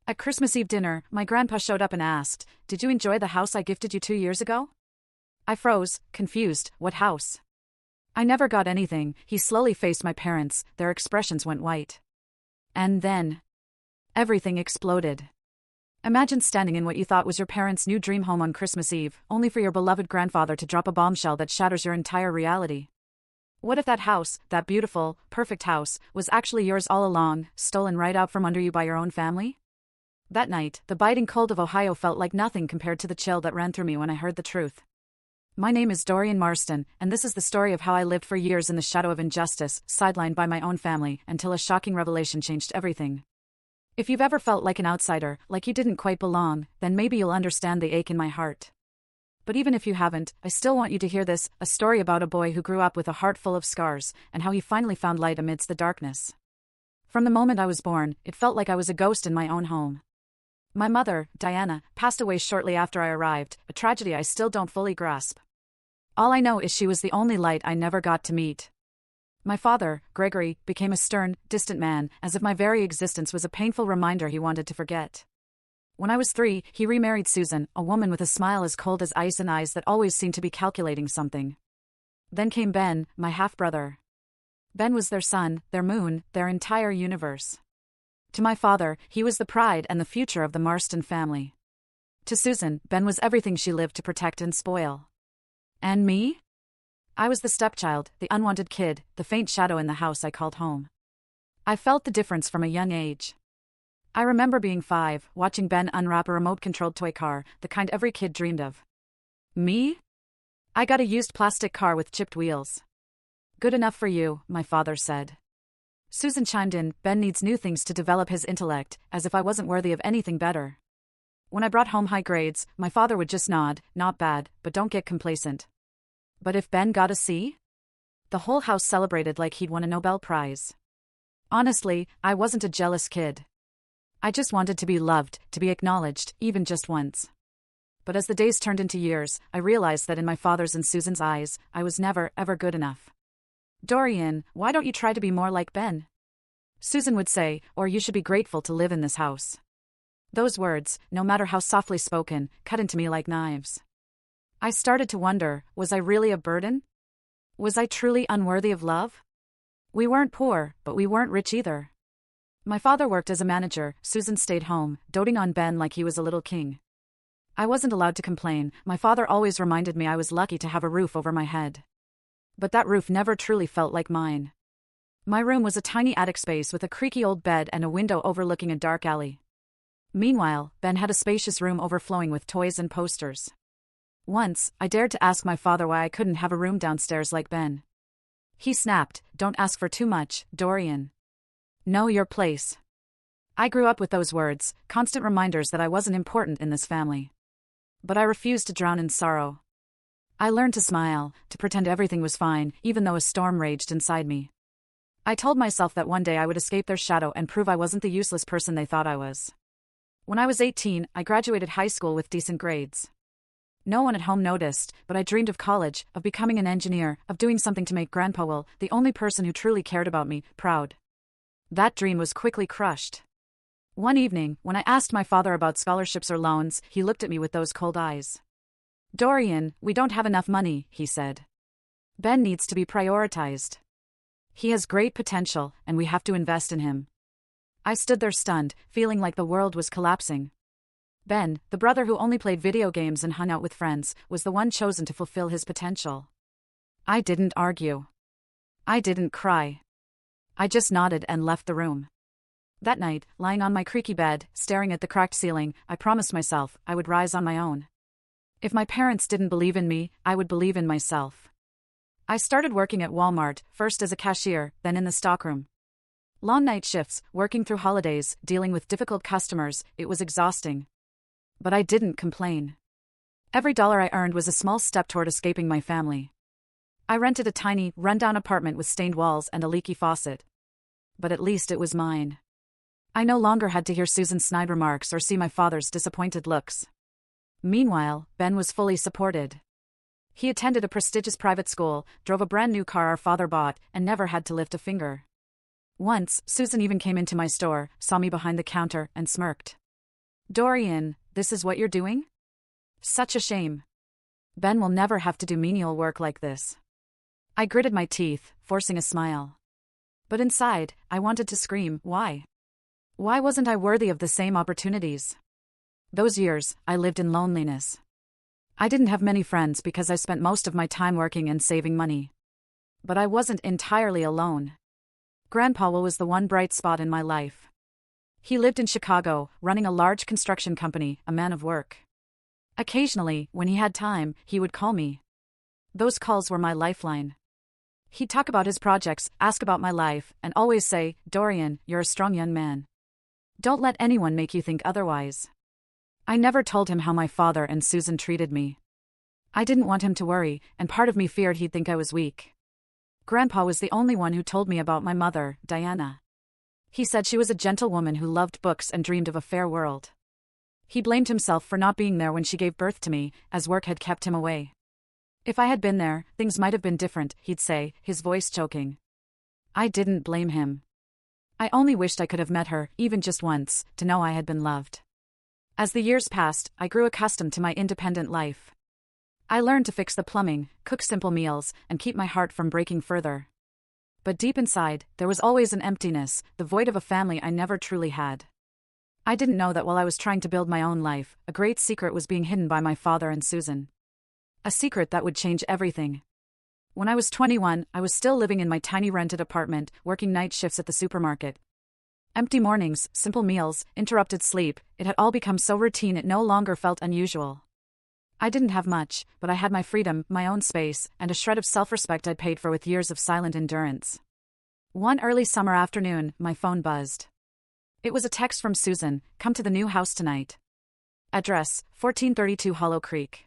At Christmas Eve dinner, my grandpa showed up and asked, "Did you enjoy the house I gifted you 2 years ago?" I froze, confused. What house? I never got anything. He slowly faced my parents, their expressions went white. And then, everything exploded. Imagine standing in what you thought was your parents' new dream home on Christmas Eve, only for your beloved grandfather to drop a bombshell that shatters your entire reality. What if that house, that beautiful, perfect house, was actually yours all along, stolen right out from under you by your own family? That night, the biting cold of Ohio felt like nothing compared to the chill that ran through me when I heard the truth. My name is Dorian Marston, and this is the story of how I lived for years in the shadow of injustice, sidelined by my own family, until a shocking revelation changed everything. If you've ever felt like an outsider, like you didn't quite belong, then maybe you'll understand the ache in my heart. But even if you haven't, I still want you to hear this, a story about a boy who grew up with a heart full of scars, and how he finally found light amidst the darkness. From the moment I was born, it felt like I was a ghost in my own home. My mother, Diana, passed away shortly after I arrived, a tragedy I still don't fully grasp. All I know is she was the only light I never got to meet. My father, Gregory, became a stern, distant man, as if my very existence was a painful reminder he wanted to forget. When I was 3, he remarried Susan, a woman with a smile as cold as ice and eyes that always seemed to be calculating something. Then came Ben, my half-brother. Ben was their sun, their moon, their entire universe. To my father, he was the pride and the future of the Marston family. To Susan, Ben was everything she lived to protect and spoil. And me? I was the stepchild, the unwanted kid, the faint shadow in the house I called home. I felt the difference from a young age. I remember being 5, watching Ben unwrap a remote-controlled toy car, the kind every kid dreamed of. Me? I got a used plastic car with chipped wheels. Good enough for you, my father said. Susan chimed in, Ben needs new things to develop his intellect, as if I wasn't worthy of anything better. When I brought home high grades, my father would just nod, not bad, but don't get complacent. But if Ben got a C? The whole house celebrated like he'd won a Nobel Prize. Honestly, I wasn't a jealous kid. I just wanted to be loved, to be acknowledged, even just once. But as the days turned into years, I realized that in my father's and Susan's eyes, I was never, ever good enough. Dorian, why don't you try to be more like Ben? Susan would say, or you should be grateful to live in this house. Those words, no matter how softly spoken, cut into me like knives. I started to wonder, was I really a burden? Was I truly unworthy of love? We weren't poor, but we weren't rich either. My father worked as a manager, Susan stayed home, doting on Ben like he was a little king. I wasn't allowed to complain, my father always reminded me I was lucky to have a roof over my head. But that roof never truly felt like mine. My room was a tiny attic space with a creaky old bed and a window overlooking a dark alley. Meanwhile, Ben had a spacious room overflowing with toys and posters. Once, I dared to ask my father why I couldn't have a room downstairs like Ben. He snapped, "Don't ask for too much, Dorian. Know your place." I grew up with those words, constant reminders that I wasn't important in this family. But I refused to drown in sorrow. I learned to smile, to pretend everything was fine, even though a storm raged inside me. I told myself that one day I would escape their shadow and prove I wasn't the useless person they thought I was. When I was 18, I graduated high school with decent grades. No one at home noticed, but I dreamed of college, of becoming an engineer, of doing something to make Grandpa Will, the only person who truly cared about me, proud. That dream was quickly crushed. One evening, when I asked my father about scholarships or loans, he looked at me with those cold eyes. "Dorian, we don't have enough money," he said. "Ben needs to be prioritized. He has great potential, and we have to invest in him." I stood there stunned, feeling like the world was collapsing. Ben, the brother who only played video games and hung out with friends, was the one chosen to fulfill his potential. I didn't argue. I didn't cry. I just nodded and left the room. That night, lying on my creaky bed, staring at the cracked ceiling, I promised myself I would rise on my own. If my parents didn't believe in me, I would believe in myself. I started working at Walmart, first as a cashier, then in the stockroom. Long night shifts, working through holidays, dealing with difficult customers, it was exhausting. But I didn't complain. Every dollar I earned was a small step toward escaping my family. I rented a tiny, run-down apartment with stained walls and a leaky faucet. But at least it was mine. I no longer had to hear Susan's snide remarks or see my father's disappointed looks. Meanwhile, Ben was fully supported. He attended a prestigious private school, drove a brand new car our father bought, and never had to lift a finger. Once, Susan even came into my store, saw me behind the counter, and smirked. Dorian, this is what you're doing? Such a shame. Ben will never have to do menial work like this. I gritted my teeth, forcing a smile. But inside, I wanted to scream, why? Why wasn't I worthy of the same opportunities? Those years, I lived in loneliness. I didn't have many friends because I spent most of my time working and saving money. But I wasn't entirely alone. Grandpa was the one bright spot in my life. He lived in Chicago, running a large construction company, a man of work. Occasionally, when he had time, he would call me. Those calls were my lifeline. He'd talk about his projects, ask about my life, and always say, "Dorian, you're a strong young man. Don't let anyone make you think otherwise." I never told him how my father and Susan treated me. I didn't want him to worry, and part of me feared he'd think I was weak. Grandpa was the only one who told me about my mother, Diana. He said she was a gentle woman who loved books and dreamed of a fair world. He blamed himself for not being there when she gave birth to me, as work had kept him away. If I had been there, things might have been different, he'd say, his voice choking. I didn't blame him. I only wished I could have met her, even just once, to know I had been loved. As the years passed, I grew accustomed to my independent life. I learned to fix the plumbing, cook simple meals, and keep my heart from breaking further. But deep inside, there was always an emptiness, the void of a family I never truly had. I didn't know that while I was trying to build my own life, a great secret was being hidden by my father and Susan. A secret that would change everything. When I was 21, I was still living in my tiny rented apartment, working night shifts at the supermarket. Empty mornings, simple meals, interrupted sleep, it had all become so routine it no longer felt unusual. I didn't have much, but I had my freedom, my own space, and a shred of self-respect I'd paid for with years of silent endurance. One early summer afternoon, my phone buzzed. It was a text from Susan, "Come to the new house tonight. Address, 1432 Hollow Creek.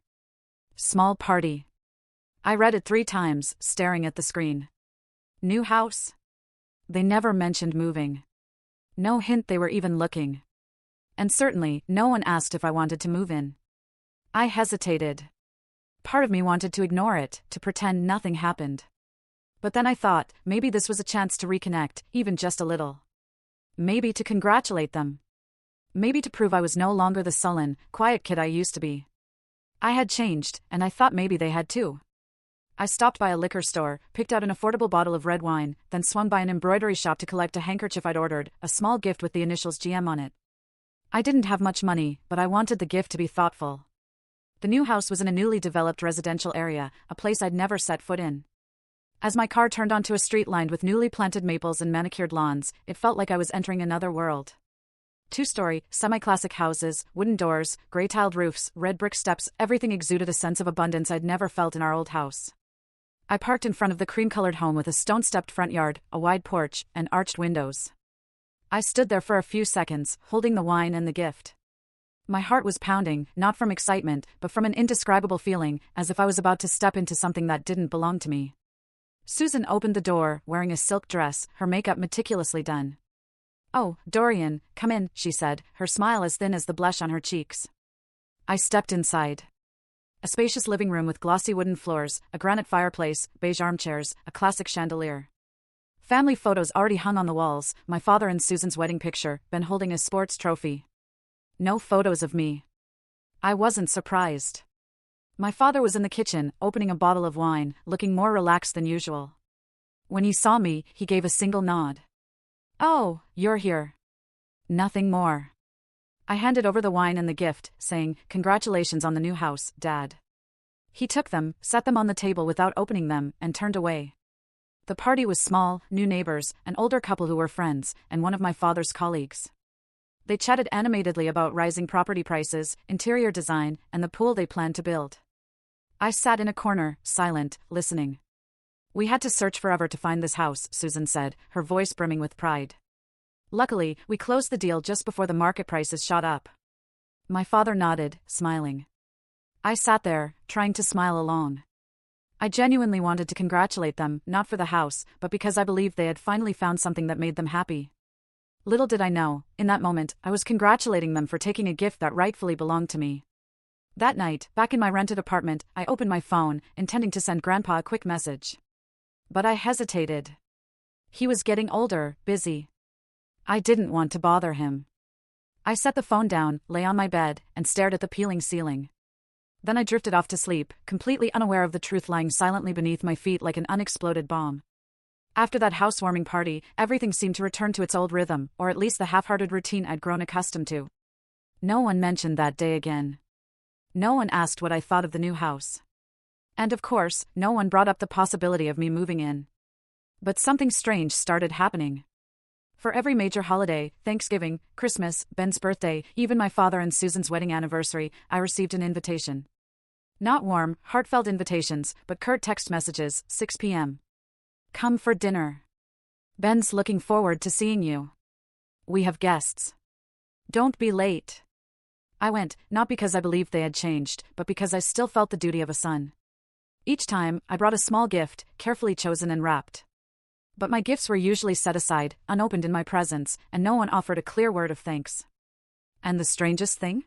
Small party." I read it 3 times, staring at the screen. New house? They never mentioned moving. No hint they were even looking. And certainly, no one asked if I wanted to move in. I hesitated. Part of me wanted to ignore it, to pretend nothing happened. But then I thought, maybe this was a chance to reconnect, even just a little. Maybe to congratulate them. Maybe to prove I was no longer the sullen, quiet kid I used to be. I had changed, and I thought maybe they had too. I stopped by a liquor store, picked out an affordable bottle of red wine, then swung by an embroidery shop to collect a handkerchief I'd ordered, a small gift with the initials GM on it. I didn't have much money, but I wanted the gift to be thoughtful. The new house was in a newly developed residential area, a place I'd never set foot in. As my car turned onto a street lined with newly planted maples and manicured lawns, it felt like I was entering another world. 2-story, semi-classic houses, wooden doors, gray-tiled roofs, red brick steps, everything exuded a sense of abundance I'd never felt in our old house. I parked in front of the cream-colored home with a stone-stepped front yard, a wide porch, and arched windows. I stood there for a few seconds, holding the wine and the gift. My heart was pounding, not from excitement, but from an indescribable feeling, as if I was about to step into something that didn't belong to me. Susan opened the door, wearing a silk dress, her makeup meticulously done. "Oh, Dorian, come in," she said, her smile as thin as the blush on her cheeks. I stepped inside. A spacious living room with glossy wooden floors, a granite fireplace, beige armchairs, a classic chandelier. Family photos already hung on the walls, my father and Susan's wedding picture, Ben holding a sports trophy. No photos of me. I wasn't surprised. My father was in the kitchen, opening a bottle of wine, looking more relaxed than usual. When he saw me, he gave a single nod. "Oh, you're here." Nothing more. I handed over the wine and the gift, saying, "Congratulations on the new house, Dad." He took them, set them on the table without opening them, and turned away. The party was small, new neighbors, an older couple who were friends, and one of my father's colleagues. They chatted animatedly about rising property prices, interior design, and the pool they planned to build. I sat in a corner, silent, listening. "We had to search forever to find this house," Susan said, her voice brimming with pride. "Luckily, we closed the deal just before the market prices shot up." My father nodded, smiling. I sat there, trying to smile along. I genuinely wanted to congratulate them, not for the house, but because I believed they had finally found something that made them happy. Little did I know, in that moment, I was congratulating them for taking a gift that rightfully belonged to me. That night, back in my rented apartment, I opened my phone, intending to send Grandpa a quick message. But I hesitated. He was getting older, busy. I didn't want to bother him. I set the phone down, lay on my bed, and stared at the peeling ceiling. Then I drifted off to sleep, completely unaware of the truth lying silently beneath my feet like an unexploded bomb. After that housewarming party, everything seemed to return to its old rhythm, or at least the half-hearted routine I'd grown accustomed to. No one mentioned that day again. No one asked what I thought of the new house. And of course, no one brought up the possibility of me moving in. But something strange started happening. For every major holiday, Thanksgiving, Christmas, Ben's birthday, even my father and Susan's wedding anniversary, I received an invitation. Not warm, heartfelt invitations, but curt text messages, 6 p.m. Come for dinner. Ben's looking forward to seeing you. We have guests. Don't be late. I went, not because I believed they had changed, but because I still felt the duty of a son. Each time, I brought a small gift, carefully chosen and wrapped. But my gifts were usually set aside, unopened in my presence, and no one offered a clear word of thanks. And the strangest thing?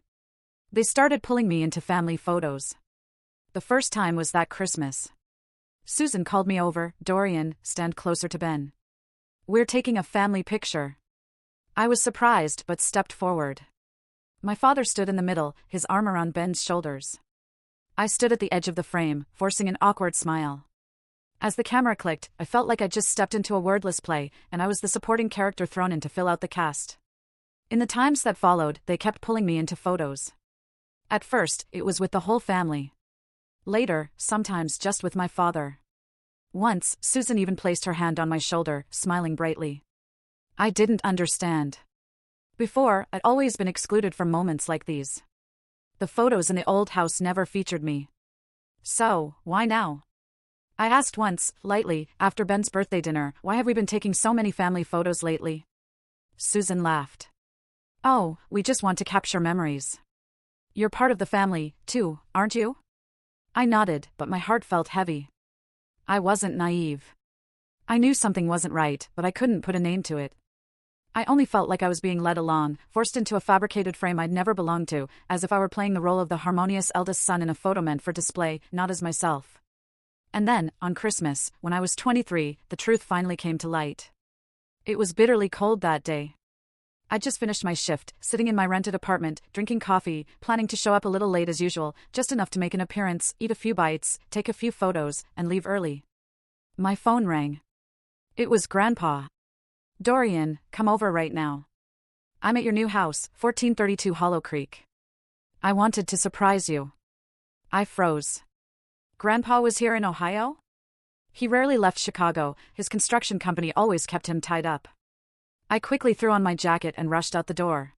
They started pulling me into family photos. The first time was that Christmas. Susan called me over. Dorian, stand closer to Ben. We're taking a family picture. I was surprised but stepped forward. My father stood in the middle, his arm around Ben's shoulders. I stood at the edge of the frame, forcing an awkward smile. As the camera clicked, I felt like I'd just stepped into a wordless play, and I was the supporting character thrown in to fill out the cast. In the times that followed, they kept pulling me into photos. At first, it was with the whole family. Later, sometimes just with my father. Once, Susan even placed her hand on my shoulder, smiling brightly. I didn't understand. Before, I'd always been excluded from moments like these. The photos in the old house never featured me. So, why now? I asked once, lightly, after Ben's birthday dinner, why have we been taking so many family photos lately? Susan laughed. Oh, we just want to capture memories. You're part of the family, too, aren't you? I nodded, but my heart felt heavy. I wasn't naive. I knew something wasn't right, but I couldn't put a name to it. I only felt like I was being led along, forced into a fabricated frame I'd never belonged to, as if I were playing the role of the harmonious eldest son in a photo meant for display, not as myself. And then, on Christmas, when I was 23, the truth finally came to light. It was bitterly cold that day. I'd just finished my shift, sitting in my rented apartment, drinking coffee, planning to show up a little late as usual, just enough to make an appearance, eat a few bites, take a few photos, and leave early. My phone rang. It was Grandpa. Dorian, come over right now. I'm at your new house, 1432 Hollow Creek. I wanted to surprise you. I froze. Grandpa was here in Ohio? He rarely left Chicago, his construction company always kept him tied up. I quickly threw on my jacket and rushed out the door.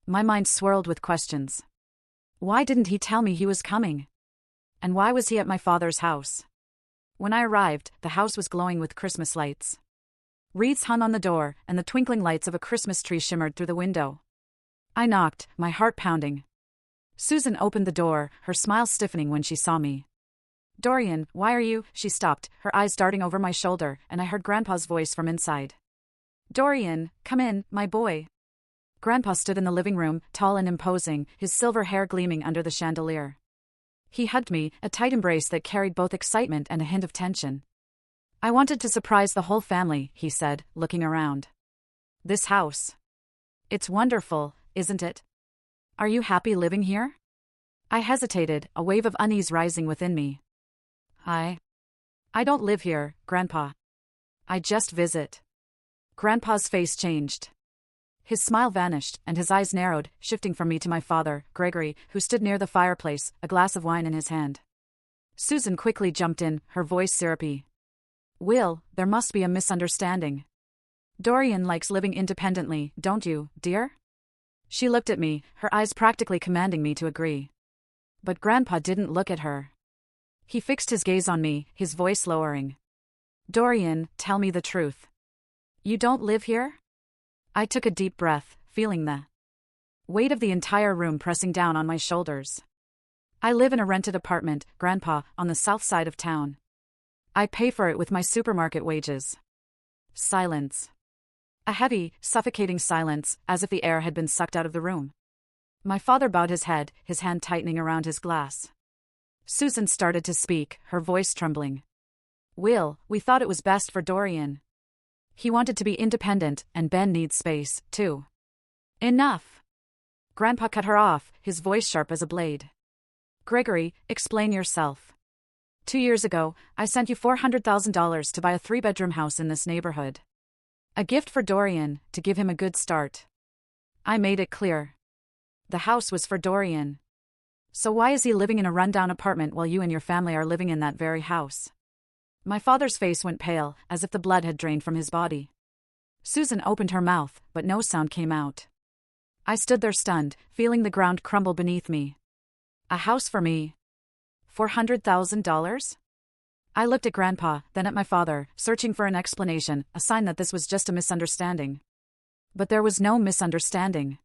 My mind swirled with questions. Why didn't he tell me he was coming? And why was he at my father's house? When I arrived, the house was glowing with Christmas lights. Wreaths hung on the door, and the twinkling lights of a Christmas tree shimmered through the window. I knocked, my heart pounding. Susan opened the door, her smile stiffening when she saw me. Dorian, why are you? She stopped, her eyes darting over my shoulder, and I heard Grandpa's voice from inside. Dorian, come in, my boy. Grandpa stood in the living room, tall and imposing, his silver hair gleaming under the chandelier. He hugged me, a tight embrace that carried both excitement and a hint of tension. I wanted to surprise the whole family, he said, looking around. This house. It's wonderful, isn't it? Are you happy living here? I hesitated, a wave of unease rising within me. I don't live here, Grandpa. I just visit. Grandpa's face changed. His smile vanished, and his eyes narrowed, shifting from me to my father, Gregory, who stood near the fireplace, a glass of wine in his hand. Susan quickly jumped in, her voice syrupy. Will, there must be a misunderstanding. Dorian likes living independently, don't you, dear? She looked at me, her eyes practically commanding me to agree. But Grandpa didn't look at her. He fixed his gaze on me, his voice lowering. Dorian, tell me the truth. You don't live here? I took a deep breath, feeling the weight of the entire room pressing down on my shoulders. I live in a rented apartment, Grandpa, on the south side of town. I pay for it with my supermarket wages. Silence. A heavy, suffocating silence, as if the air had been sucked out of the room. My father bowed his head, his hand tightening around his glass. Susan started to speak, her voice trembling. Will, we thought it was best for Dorian. He wanted to be independent, and Ben needs space, too. Enough. Grandpa cut her off, his voice sharp as a blade. Gregory, explain yourself. 2 years ago, I sent you $400,000 to buy a 3-bedroom house in this neighborhood. A gift for Dorian, to give him a good start. I made it clear. The house was for Dorian. So why is he living in a rundown apartment while you and your family are living in that very house? My father's face went pale, as if the blood had drained from his body. Susan opened her mouth, but no sound came out. I stood there stunned, feeling the ground crumble beneath me. A house for me? $400,000? I looked at Grandpa, then at my father, searching for an explanation, a sign that this was just a misunderstanding. But there was no misunderstanding.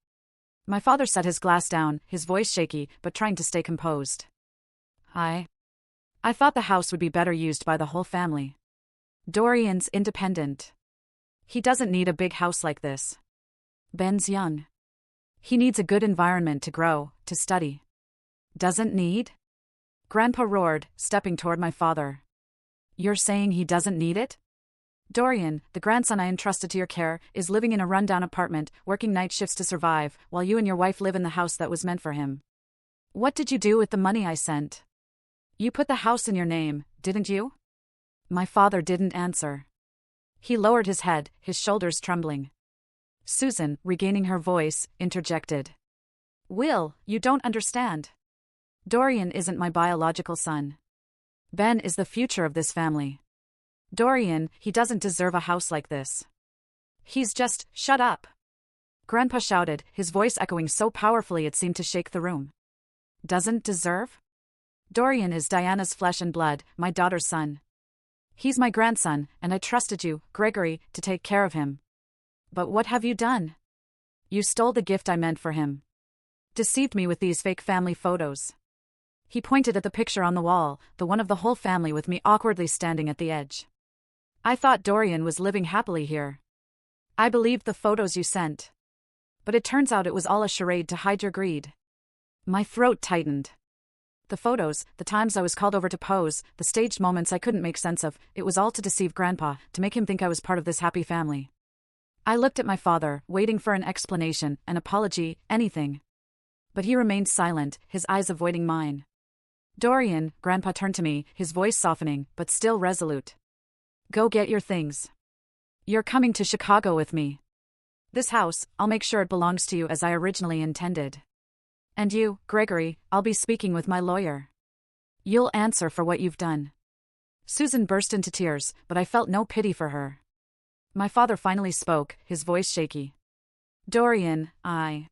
My father set his glass down, his voice shaky, but trying to stay composed. I thought the house would be better used by the whole family. Dorian's independent. He doesn't need a big house like this. Ben's young. He needs a good environment to grow, to study. Doesn't need? Grandpa roared, stepping toward my father. You're saying he doesn't need it? Dorian, the grandson I entrusted to your care, is living in a rundown apartment, working night shifts to survive, while you and your wife live in the house that was meant for him. What did you do with the money I sent? You put the house in your name, didn't you? My father didn't answer. He lowered his head, his shoulders trembling. Susan, regaining her voice, interjected. Will, you don't understand. Dorian isn't my biological son. Ben is the future of this family. Dorian, he doesn't deserve a house like this. He's just, shut up. Grandpa shouted, his voice echoing so powerfully it seemed to shake the room. Doesn't deserve? Dorian is Diana's flesh and blood, my daughter's son. He's my grandson, and I trusted you, Gregory, to take care of him. But what have you done? You stole the gift I meant for him. Deceived me with these fake family photos. He pointed at the picture on the wall, the one of the whole family with me awkwardly standing at the edge. I thought Dorian was living happily here. I believed the photos you sent. But it turns out it was all a charade to hide your greed. My throat tightened. The photos, the times I was called over to pose, the staged moments I couldn't make sense of, it was all to deceive Grandpa, to make him think I was part of this happy family. I looked at my father, waiting for an explanation, an apology, anything. But he remained silent, his eyes avoiding mine. Dorian, Grandpa turned to me, his voice softening, but still resolute. Go get your things. You're coming to Chicago with me. This house, I'll make sure it belongs to you as I originally intended. And you, Gregory, I'll be speaking with my lawyer. You'll answer for what you've done. Susan burst into tears, but I felt no pity for her. My father finally spoke, his voice shaky. Dorian, I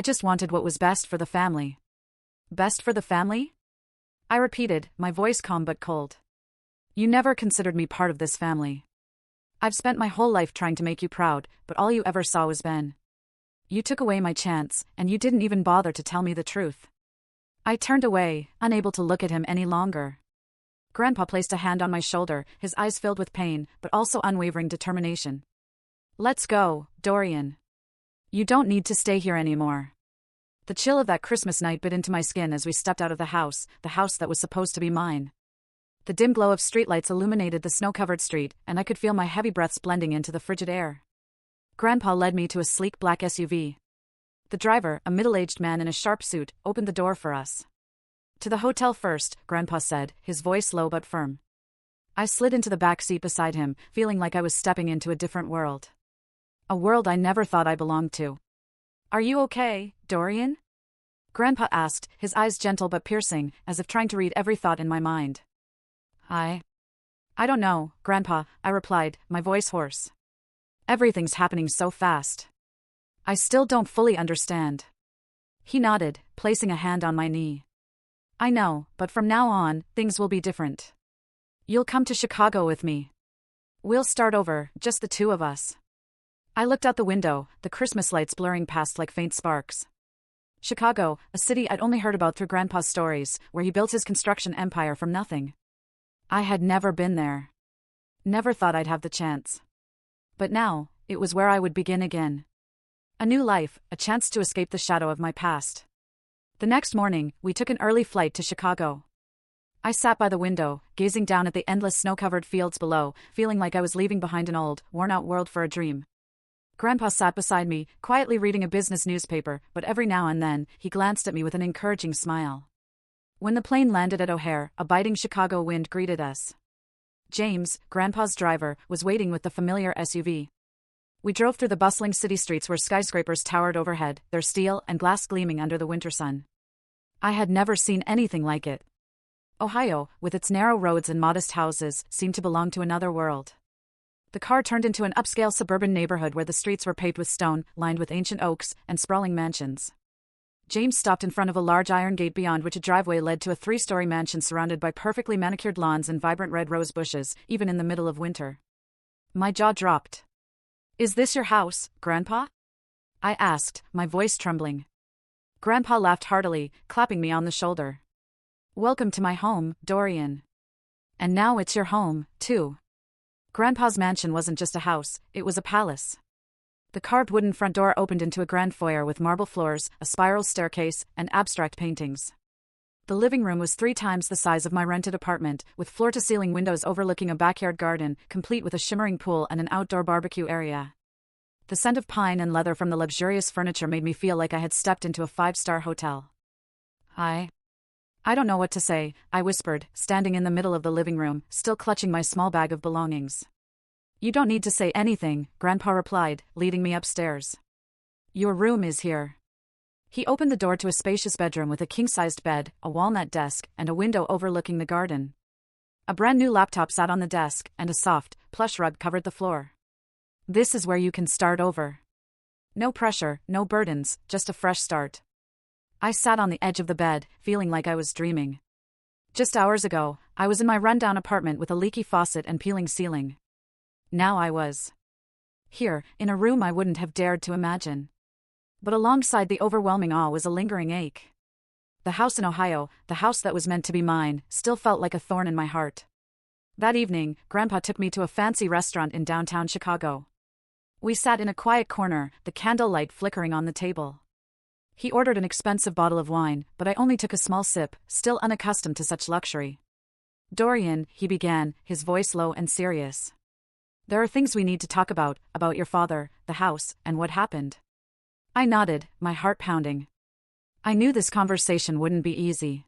just wanted what was best for the family. Best for the family? I repeated, my voice calm but cold. You never considered me part of this family. I've spent my whole life trying to make you proud, but all you ever saw was Ben. You took away my chance, and you didn't even bother to tell me the truth. I turned away, unable to look at him any longer. Grandpa placed a hand on my shoulder, his eyes filled with pain, but also unwavering determination. Let's go, Dorian. You don't need to stay here anymore. The chill of that Christmas night bit into my skin as we stepped out of the house that was supposed to be mine. The dim glow of streetlights illuminated the snow-covered street, and I could feel my heavy breaths blending into the frigid air. Grandpa led me to a sleek black SUV. The driver, a middle-aged man in a sharp suit, opened the door for us. To the hotel first, Grandpa said, his voice low but firm. I slid into the back seat beside him, feeling like I was stepping into a different world. A world I never thought I belonged to. Are you okay, Dorian? Grandpa asked, his eyes gentle but piercing, as if trying to read every thought in my mind. I don't know, Grandpa, I replied, my voice hoarse. Everything's happening so fast. I still don't fully understand. He nodded, placing a hand on my knee. I know, but from now on, things will be different. You'll come to Chicago with me. We'll start over, just the two of us. I looked out the window, the Christmas lights blurring past like faint sparks. Chicago, a city I'd only heard about through Grandpa's stories, where he built his construction empire from nothing. I had never been there. Never thought I'd have the chance. But now, it was where I would begin again. A new life, a chance to escape the shadow of my past. The next morning, we took an early flight to Chicago. I sat by the window, gazing down at the endless snow-covered fields below, feeling like I was leaving behind an old, worn-out world for a dream. Grandpa sat beside me, quietly reading a business newspaper, but every now and then, he glanced at me with an encouraging smile. When the plane landed at O'Hare, a biting Chicago wind greeted us. James, Grandpa's driver, was waiting with the familiar SUV. We drove through the bustling city streets where skyscrapers towered overhead, their steel and glass gleaming under the winter sun. I had never seen anything like it. Ohio, with its narrow roads and modest houses, seemed to belong to another world. The car turned into an upscale suburban neighborhood where the streets were paved with stone, lined with ancient oaks and sprawling mansions. James stopped in front of a large iron gate beyond which a driveway led to a 3-story mansion surrounded by perfectly manicured lawns and vibrant red rose bushes, even in the middle of winter. My jaw dropped. "Is this your house, Grandpa?" I asked, my voice trembling. Grandpa laughed heartily, clapping me on the shoulder. "Welcome to my home, Dorian. And now it's your home, too." Grandpa's mansion wasn't just a house, it was a palace. The carved wooden front door opened into a grand foyer with marble floors, a spiral staircase, and abstract paintings. The living room was 3 times the size of my rented apartment, with floor-to-ceiling windows overlooking a backyard garden, complete with a shimmering pool and an outdoor barbecue area. The scent of pine and leather from the luxurious furniture made me feel like I had stepped into a 5-star hotel. I don't know what to say," I whispered, standing in the middle of the living room, still clutching my small bag of belongings. "You don't need to say anything," Grandpa replied, leading me upstairs. "Your room is here." He opened the door to a spacious bedroom with a king-sized bed, a walnut desk, and a window overlooking the garden. A brand-new laptop sat on the desk, and a soft, plush rug covered the floor. "This is where you can start over. No pressure, no burdens, just a fresh start." I sat on the edge of the bed, feeling like I was dreaming. Just hours ago, I was in my rundown apartment with a leaky faucet and peeling ceiling. Now I was here, in a room I wouldn't have dared to imagine. But alongside the overwhelming awe was a lingering ache. The house in Ohio, the house that was meant to be mine, still felt like a thorn in my heart. That evening, Grandpa took me to a fancy restaurant in downtown Chicago. We sat in a quiet corner, the candlelight flickering on the table. He ordered an expensive bottle of wine, but I only took a small sip, still unaccustomed to such luxury. "Dorian," he began, his voice low and serious. "There are things we need to talk about your father, the house, and what happened." I nodded, my heart pounding. I knew this conversation wouldn't be easy.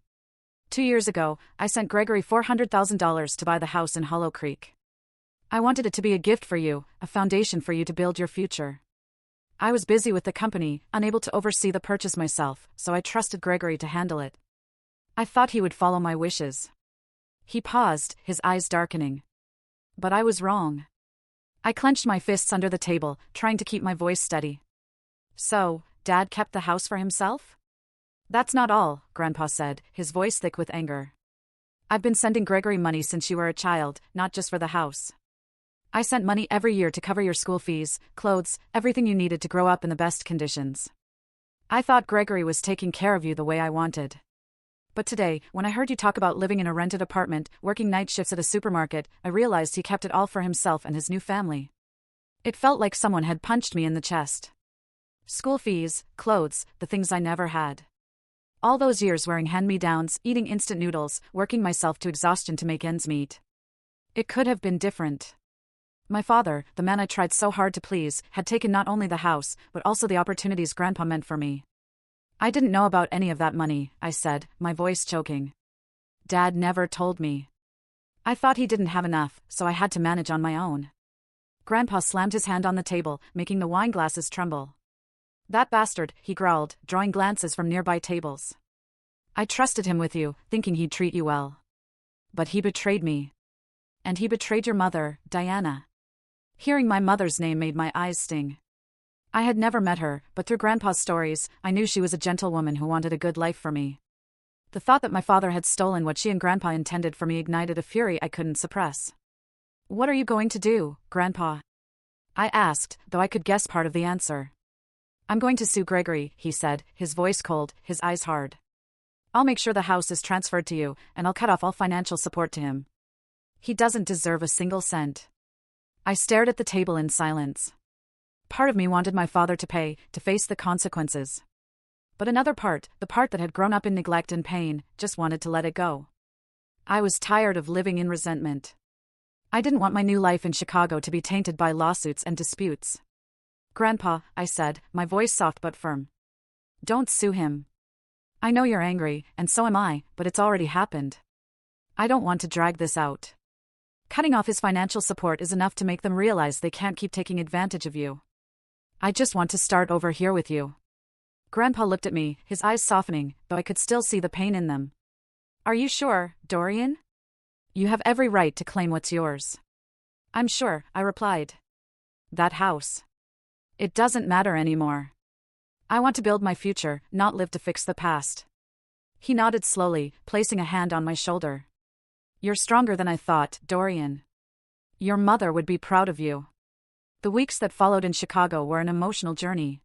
2 years ago, I sent Gregory $400,000 to buy the house in Hollow Creek. I wanted it to be a gift for you, a foundation for you to build your future. I was busy with the company, unable to oversee the purchase myself, so I trusted Gregory to handle it. I thought he would follow my wishes. He paused, his eyes darkening. But I was wrong. I clenched my fists under the table, trying to keep my voice steady. "So, Dad kept the house for himself?" "That's not all," Grandpa said, his voice thick with anger. "I've been sending Gregory money since you were a child, not just for the house. I sent money every year to cover your school fees, clothes, everything you needed to grow up in the best conditions. I thought Gregory was taking care of you the way I wanted. But today, when I heard you talk about living in a rented apartment, working night shifts at a supermarket, I realized he kept it all for himself and his new family. It felt like someone had punched me in the chest. School fees, clothes, the things I never had. All those years wearing hand-me-downs, eating instant noodles, working myself to exhaustion to make ends meet. It could have been different. My father, the man I tried so hard to please, had taken not only the house, but also the opportunities Grandpa meant for me. I didn't know about any of that money," I said, my voice choking. "Dad never told me. I thought he didn't have enough, so I had to manage on my own." Grandpa slammed his hand on the table, making the wine glasses tremble. "That bastard," he growled, drawing glances from nearby tables. "I trusted him with you, thinking he'd treat you well. But he betrayed me. And he betrayed your mother, Diana." Hearing my mother's name made my eyes sting. I had never met her, but through Grandpa's stories, I knew she was a gentlewoman who wanted a good life for me. The thought that my father had stolen what she and Grandpa intended for me ignited a fury I couldn't suppress. "What are you going to do, Grandpa?" I asked, though I could guess part of the answer. "I'm going to sue Gregory," he said, his voice cold, his eyes hard. "I'll make sure the house is transferred to you, and I'll cut off all financial support to him. He doesn't deserve a single cent." I stared at the table in silence. Part of me wanted my father to pay, to face the consequences. But another part, the part that had grown up in neglect and pain, just wanted to let it go. I was tired of living in resentment. I didn't want my new life in Chicago to be tainted by lawsuits and disputes. Grandpa, I said, my voice soft but firm. Don't sue him. I know you're angry, and so am I, but it's already happened. I don't want to drag this out. Cutting off his financial support is enough to make them realize they can't keep taking advantage of you. I just want to start over here with you. Grandpa looked at me, his eyes softening, though I could still see the pain in them. Are you sure, Dorian? You have every right to claim what's yours. I'm sure, I replied. That house. It doesn't matter anymore. I want to build my future, not live to fix the past. He nodded slowly, placing a hand on my shoulder. You're stronger than I thought, Dorian. Your mother would be proud of you. The weeks that followed in Chicago were an emotional journey.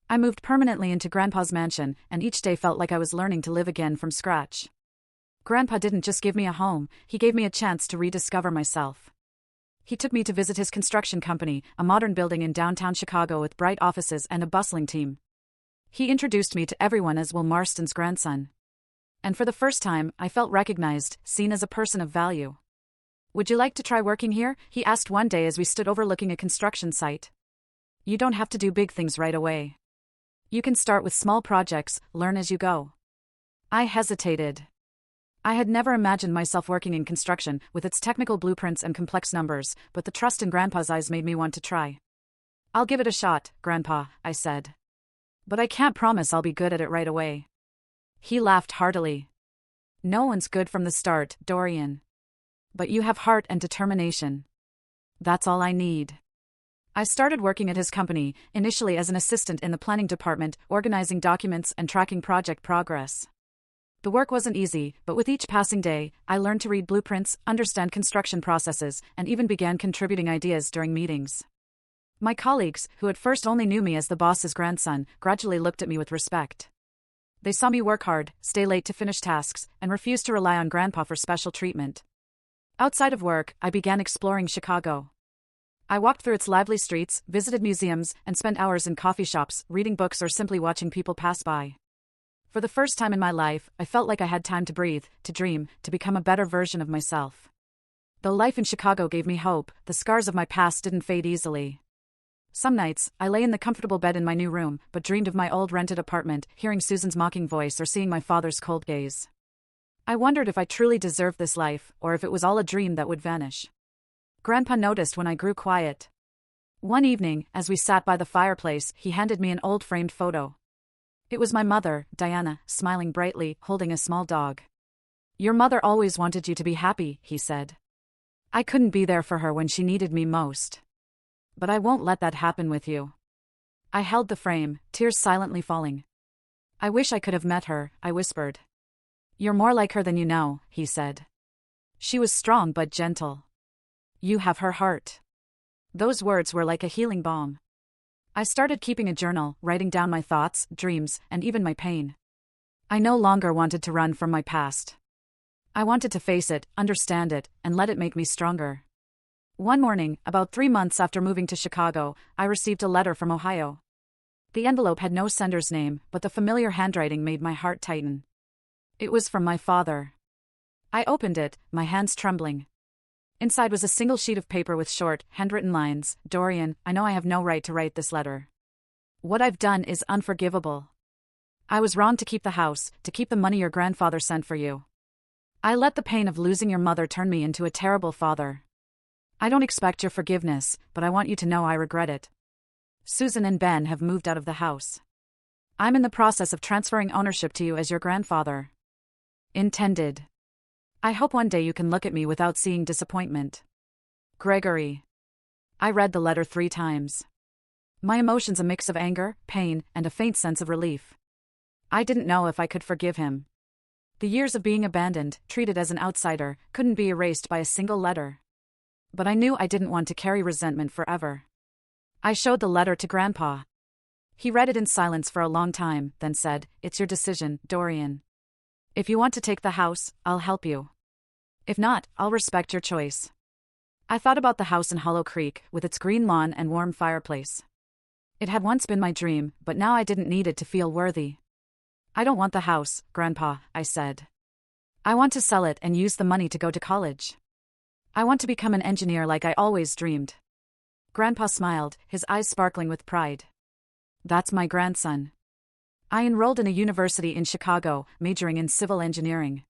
I moved permanently into Grandpa's mansion, and each day felt like I was learning to live again from scratch. Grandpa didn't just give me a home, he gave me a chance to rediscover myself. He took me to visit his construction company, a modern building in downtown Chicago with bright offices and a bustling team. He introduced me to everyone as Will Marston's grandson. And for the first time, I felt recognized, seen as a person of value. Would you like to try working here? He asked one day as we stood overlooking a construction site. You don't have to do big things right away. You can start with small projects, learn as you go. I hesitated. I had never imagined myself working in construction, with its technical blueprints and complex numbers, but the trust in Grandpa's eyes made me want to try. I'll give it a shot, Grandpa, I said. But I can't promise I'll be good at it right away. He laughed heartily. No one's good from the start, Dorian. But you have heart and determination. That's all I need. I started working at his company, initially as an assistant in the planning department, organizing documents and tracking project progress. The work wasn't easy, but with each passing day, I learned to read blueprints, understand construction processes, and even began contributing ideas during meetings. My colleagues, who at first only knew me as the boss's grandson, gradually looked at me with respect. They saw me work hard, stay late to finish tasks, and refuse to rely on Grandpa for special treatment. Outside of work, I began exploring Chicago. I walked through its lively streets, visited museums, and spent hours in coffee shops, reading books or simply watching people pass by. For the first time in my life, I felt like I had time to breathe, to dream, to become a better version of myself. Though life in Chicago gave me hope, the scars of my past didn't fade easily. Some nights, I lay in the comfortable bed in my new room, but dreamed of my old rented apartment, hearing Susan's mocking voice or seeing my father's cold gaze. I wondered if I truly deserved this life, or if it was all a dream that would vanish. Grandpa noticed when I grew quiet. One evening, as we sat by the fireplace, he handed me an old framed photo. It was my mother, Diana, smiling brightly, holding a small dog. Your mother always wanted you to be happy, he said. I couldn't be there for her when she needed me most. But I won't let that happen with you. I held the frame, tears silently falling. I wish I could have met her, I whispered. You're more like her than you know, he said. She was strong but gentle. You have her heart. Those words were like a healing balm. I started keeping a journal, writing down my thoughts, dreams, and even my pain. I no longer wanted to run from my past. I wanted to face it, understand it, and let it make me stronger. One morning, about 3 months after moving to Chicago, I received a letter from Ohio. The envelope had no sender's name, but the familiar handwriting made my heart tighten. It was from my father. I opened it, my hands trembling. Inside was a single sheet of paper with short, handwritten lines. Dorian, I know I have no right to write this letter. What I've done is unforgivable. I was wrong to keep the house, to keep the money your grandfather sent for you. I let the pain of losing your mother turn me into a terrible father. I don't expect your forgiveness, but I want you to know I regret it. Susan and Ben have moved out of the house. I'm in the process of transferring ownership to you as your grandfather. Intended. I hope one day you can look at me without seeing disappointment. Gregory. I read the letter 3 times. My emotions a mix of anger, pain, and a faint sense of relief. I didn't know if I could forgive him. The years of being abandoned, treated as an outsider, couldn't be erased by a single letter. But I knew I didn't want to carry resentment forever. I showed the letter to Grandpa. He read it in silence for a long time, then said, It's your decision, Dorian. If you want to take the house, I'll help you. If not, I'll respect your choice. I thought about the house in Hollow Creek, with its green lawn and warm fireplace. It had once been my dream, but now I didn't need it to feel worthy. I don't want the house, Grandpa, I said. I want to sell it and use the money to go to college. I want to become an engineer like I always dreamed. Grandpa smiled, his eyes sparkling with pride. That's my grandson. I enrolled in a university in Chicago, majoring in civil engineering.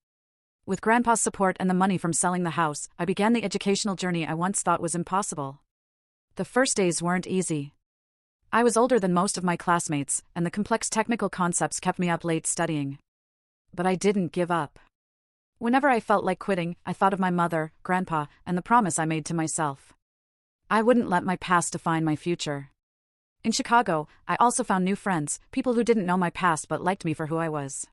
With Grandpa's support and the money from selling the house, I began the educational journey I once thought was impossible. The first days weren't easy. I was older than most of my classmates, and the complex technical concepts kept me up late studying. But I didn't give up. Whenever I felt like quitting, I thought of my mother, Grandpa, and the promise I made to myself. I wouldn't let my past define my future. In Chicago, I also found new friends, people who didn't know my past but liked me for who I was.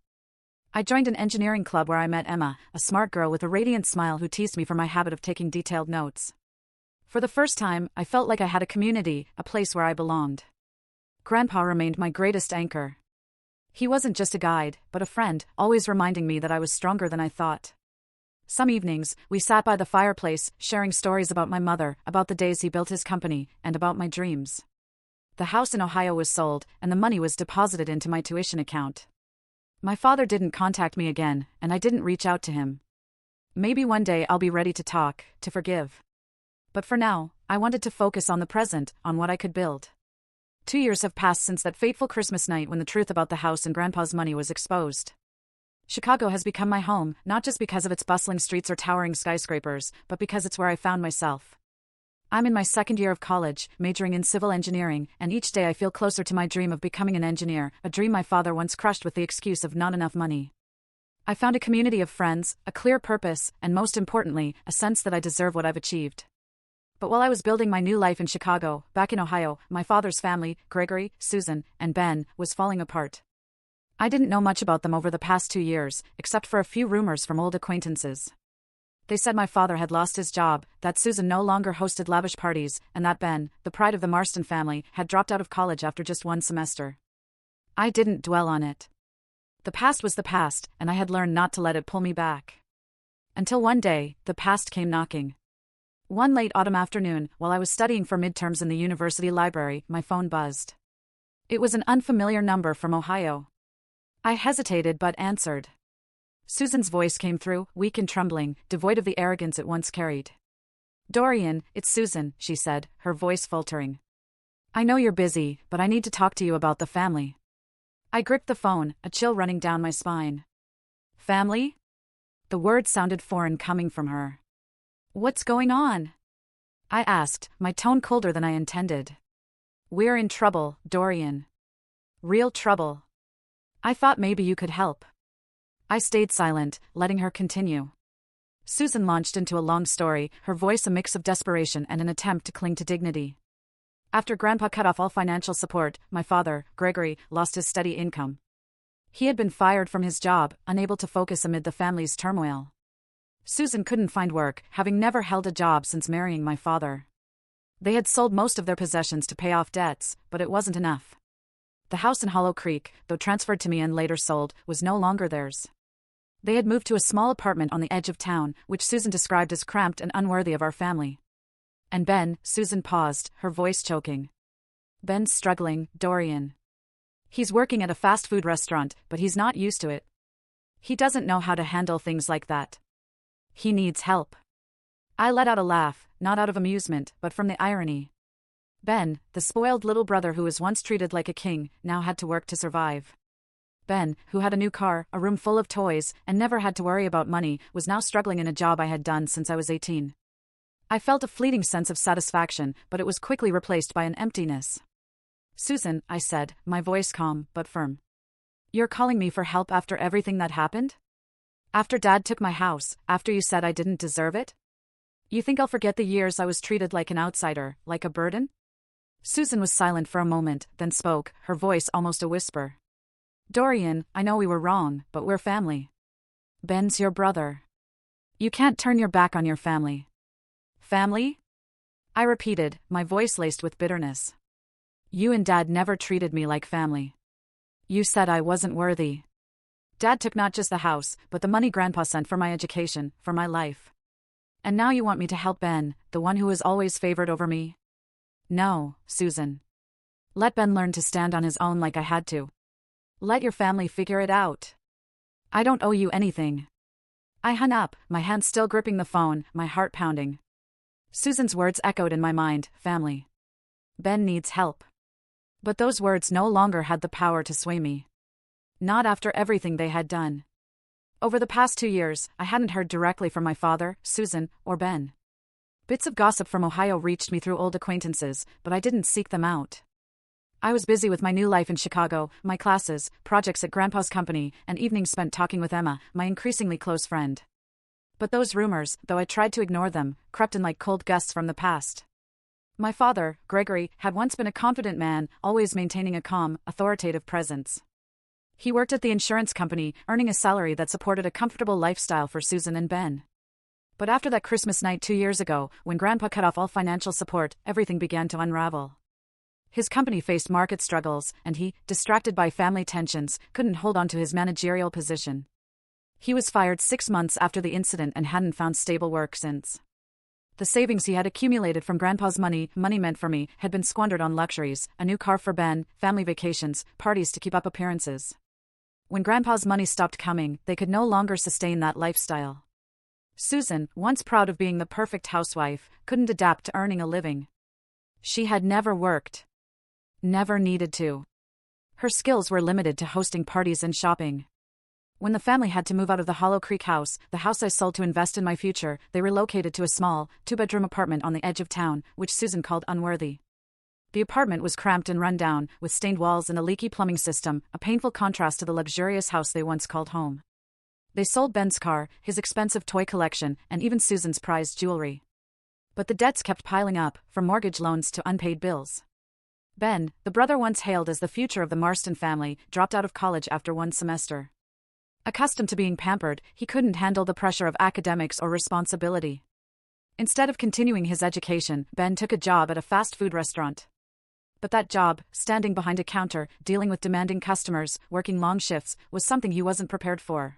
I joined an engineering club where I met Emma, a smart girl with a radiant smile who teased me for my habit of taking detailed notes. For the first time, I felt like I had a community, a place where I belonged. Grandpa remained my greatest anchor. He wasn't just a guide, but a friend, always reminding me that I was stronger than I thought. Some evenings, we sat by the fireplace, sharing stories about my mother, about the days he built his company, and about my dreams. The house in Ohio was sold, and the money was deposited into my tuition account. My father didn't contact me again, and I didn't reach out to him. Maybe one day I'll be ready to talk, to forgive. But for now, I wanted to focus on the present, on what I could build. 2 years have passed since that fateful Christmas night when the truth about the house and Grandpa's money was exposed. Chicago has become my home, not just because of its bustling streets or towering skyscrapers, but because it's where I found myself. I'm in my second year of college, majoring in civil engineering, and each day I feel closer to my dream of becoming an engineer, a dream my father once crushed with the excuse of not enough money. I found a community of friends, a clear purpose, and most importantly, a sense that I deserve what I've achieved. But while I was building my new life in Chicago, back in Ohio, my father's family, Gregory, Susan, and Ben, was falling apart. I didn't know much about them over the past 2 years, except for a few rumors from old acquaintances. They said my father had lost his job, that Susan no longer hosted lavish parties, and that Ben, the pride of the Marston family, had dropped out of college after just 1 semester. I didn't dwell on it. The past was the past, and I had learned not to let it pull me back. Until one day, the past came knocking. One late autumn afternoon, while I was studying for midterms in the university library, my phone buzzed. It was an unfamiliar number from Ohio. I hesitated but answered. Susan's voice came through, weak and trembling, devoid of the arrogance it once carried. "Dorian, it's Susan," she said, her voice faltering. "I know you're busy, but I need to talk to you about the family." I gripped the phone, a chill running down my spine. "Family?" The word sounded foreign coming from her. "What's going on?" I asked, my tone colder than I intended. "We're in trouble, Dorian. Real trouble. I thought maybe you could help." I stayed silent, letting her continue. Susan launched into a long story, her voice a mix of desperation and an attempt to cling to dignity. After Grandpa cut off all financial support, my father, Gregory, lost his steady income. He had been fired from his job, unable to focus amid the family's turmoil. Susan couldn't find work, having never held a job since marrying my father. They had sold most of their possessions to pay off debts, but it wasn't enough. The house in Hollow Creek, though transferred to me and later sold, was no longer theirs. They had moved to a small apartment on the edge of town, which Susan described as cramped and unworthy of our family. "And Ben," Susan paused, her voice choking. "Ben's struggling, Dorian. He's working at a fast food restaurant, but he's not used to it. He doesn't know how to handle things like that. He needs help." I let out a laugh, not out of amusement, but from the irony. Ben, the spoiled little brother who was once treated like a king, now had to work to survive. Ben, who had a new car, a room full of toys, and never had to worry about money, was now struggling in a job I had done since I was 18. I felt a fleeting sense of satisfaction, but it was quickly replaced by an emptiness. "Susan," I said, my voice calm but firm. "You're calling me for help after everything that happened? After Dad took my house, after you said I didn't deserve it? You think I'll forget the years I was treated like an outsider, like a burden?" Susan was silent for a moment, then spoke, her voice almost a whisper. "Dorian, I know we were wrong, but we're family. Ben's your brother. You can't turn your back on your family." "Family?" I repeated, my voice laced with bitterness. "You and Dad never treated me like family. You said I wasn't worthy. Dad took not just the house, but the money Grandpa sent for my education, for my life. And now you want me to help Ben, the one who was always favored over me? No, Susan. Let Ben learn to stand on his own like I had to. Let your family figure it out. I don't owe you anything." I hung up, my hand still gripping the phone, my heart pounding. Susan's words echoed in my mind, family. Ben needs help. But those words no longer had the power to sway me. Not after everything they had done. Over the past 2 years, I hadn't heard directly from my father, Susan, or Ben. Bits of gossip from Ohio reached me through old acquaintances, but I didn't seek them out. I was busy with my new life in Chicago, my classes, projects at Grandpa's company, and evenings spent talking with Emma, my increasingly close friend. But those rumors, though I tried to ignore them, crept in like cold gusts from the past. My father, Gregory, had once been a confident man, always maintaining a calm, authoritative presence. He worked at the insurance company, earning a salary that supported a comfortable lifestyle for Susan and Ben. But after that Christmas night 2 years ago, when Grandpa cut off all financial support, everything began to unravel. His company faced market struggles, and he, distracted by family tensions, couldn't hold on to his managerial position. He was fired 6 months after the incident and hadn't found stable work since. The savings he had accumulated from Grandpa's money meant for me, had been squandered on luxuries, a new car for Ben, family vacations, parties to keep up appearances. When Grandpa's money stopped coming, they could no longer sustain that lifestyle. Susan, once proud of being the perfect housewife, couldn't adapt to earning a living. She had never worked. Never needed to. Her skills were limited to hosting parties and shopping. When the family had to move out of the Hollow Creek house, the house I sold to invest in my future, they relocated to a small, 2-bedroom apartment on the edge of town, which Susan called unworthy. The apartment was cramped and run down, with stained walls and a leaky plumbing system, a painful contrast to the luxurious house they once called home. They sold Ben's car, his expensive toy collection, and even Susan's prized jewelry. But the debts kept piling up, from mortgage loans to unpaid bills. Ben, the brother once hailed as the future of the Marston family, dropped out of college after 1 semester. Accustomed to being pampered, he couldn't handle the pressure of academics or responsibility. Instead of continuing his education, Ben took a job at a fast food restaurant. But that job, standing behind a counter, dealing with demanding customers, working long shifts, was something he wasn't prepared for.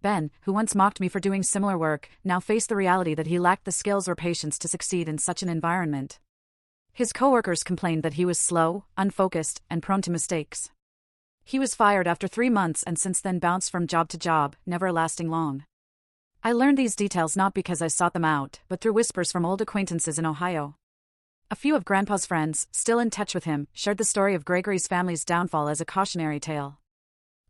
Ben, who once mocked me for doing similar work, now faced the reality that he lacked the skills or patience to succeed in such an environment. His coworkers complained that he was slow, unfocused, and prone to mistakes. He was fired after 3 months and since then bounced from job to job, never lasting long. I learned these details not because I sought them out, but through whispers from old acquaintances in Ohio. A few of Grandpa's friends, still in touch with him, shared the story of Gregory's family's downfall as a cautionary tale.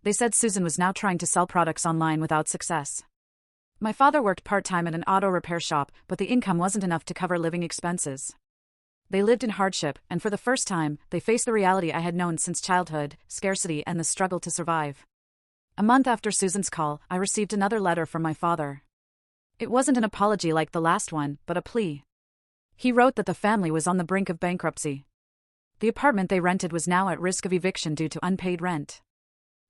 They said Susan was now trying to sell products online without success. My father worked part-time at an auto repair shop, but the income wasn't enough to cover living expenses. They lived in hardship, and for the first time, they faced the reality I had known since childhood, scarcity and the struggle to survive. A month after Susan's call, I received another letter from my father. It wasn't an apology like the last one, but a plea. He wrote that the family was on the brink of bankruptcy. The apartment they rented was now at risk of eviction due to unpaid rent.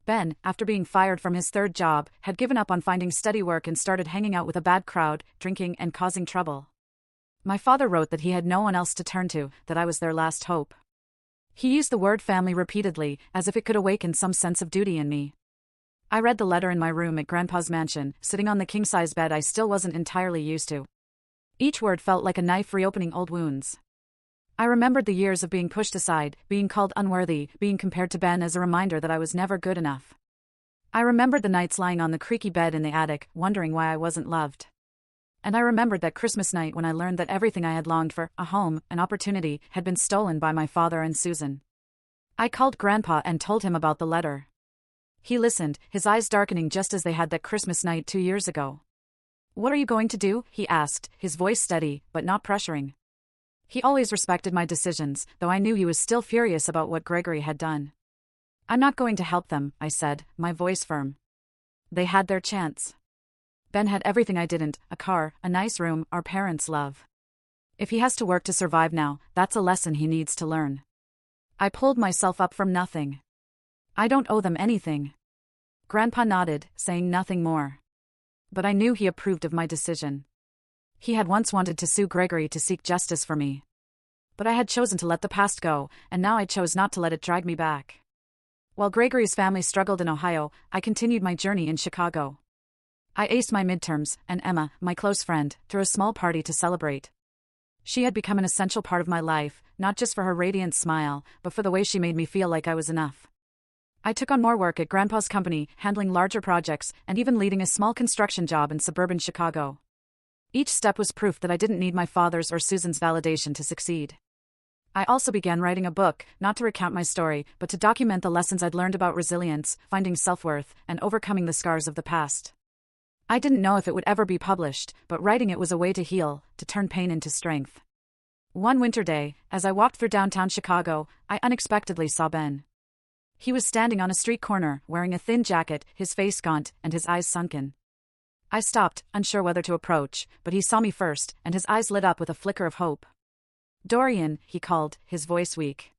Ben, after being fired from his 3rd job, had given up on finding steady work and started hanging out with a bad crowd, drinking and causing trouble. My father wrote that he had no one else to turn to, that I was their last hope. He used the word family repeatedly, as if it could awaken some sense of duty in me. I read the letter in my room at Grandpa's mansion, sitting on the king-size bed I still wasn't entirely used to. Each word felt like a knife reopening old wounds. I remembered the years of being pushed aside, being called unworthy, being compared to Ben as a reminder that I was never good enough. I remembered the nights lying on the creaky bed in the attic, wondering why I wasn't loved. And I remembered that Christmas night when I learned that everything I had longed for, a home, an opportunity, had been stolen by my father and Susan. I called Grandpa and told him about the letter. He listened, his eyes darkening just as they had that Christmas night 2 years ago. "What are you going to do?" he asked, his voice steady, but not pressuring. He always respected my decisions, though I knew he was still furious about what Gregory had done. "I'm not going to help them," I said, my voice firm. They had their chance. Ben had everything I didn't, a car, a nice room, our parents' love. If he has to work to survive now, that's a lesson he needs to learn. I pulled myself up from nothing. I don't owe them anything. Grandpa nodded, saying nothing more. But I knew he approved of my decision. He had once wanted to sue Gregory to seek justice for me. But I had chosen to let the past go, and now I chose not to let it drag me back. While Gregory's family struggled in Ohio, I continued my journey in Chicago. I aced my midterms, and Emma, my close friend, threw a small party to celebrate. She had become an essential part of my life, not just for her radiant smile, but for the way she made me feel like I was enough. I took on more work at Grandpa's company, handling larger projects, and even leading a small construction job in suburban Chicago. Each step was proof that I didn't need my father's or Susan's validation to succeed. I also began writing a book, not to recount my story, but to document the lessons I'd learned about resilience, finding self-worth, and overcoming the scars of the past. I didn't know if it would ever be published, but writing it was a way to heal, to turn pain into strength. One winter day, as I walked through downtown Chicago, I unexpectedly saw Ben. He was standing on a street corner, wearing a thin jacket, his face gaunt, and his eyes sunken. I stopped, unsure whether to approach, but he saw me first, and his eyes lit up with a flicker of hope. "Dorian," he called, his voice weak.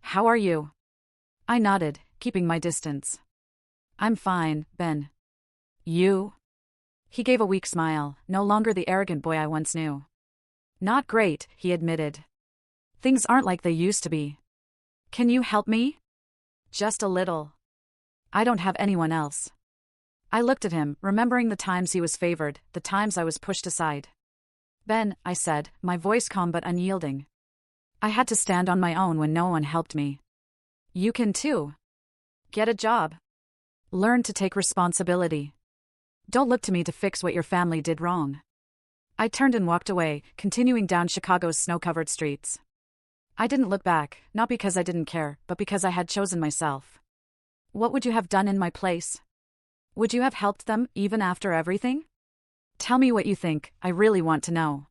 "How are you?" I nodded, keeping my distance. "I'm fine, Ben. You?" He gave a weak smile, no longer the arrogant boy I once knew. "Not great," he admitted. "Things aren't like they used to be. Can you help me?" "Just a little. I don't have anyone else." I looked at him, remembering the times he was favored, the times I was pushed aside. "Ben," I said, my voice calm but unyielding. "I had to stand on my own when no one helped me. You can too. Get a job. Learn to take responsibility. Don't look to me to fix what your family did wrong." I turned and walked away, continuing down Chicago's snow-covered streets. I didn't look back, not because I didn't care, but because I had chosen myself. What would you have done in my place? Would you have helped them, even after everything? Tell me what you think, I really want to know.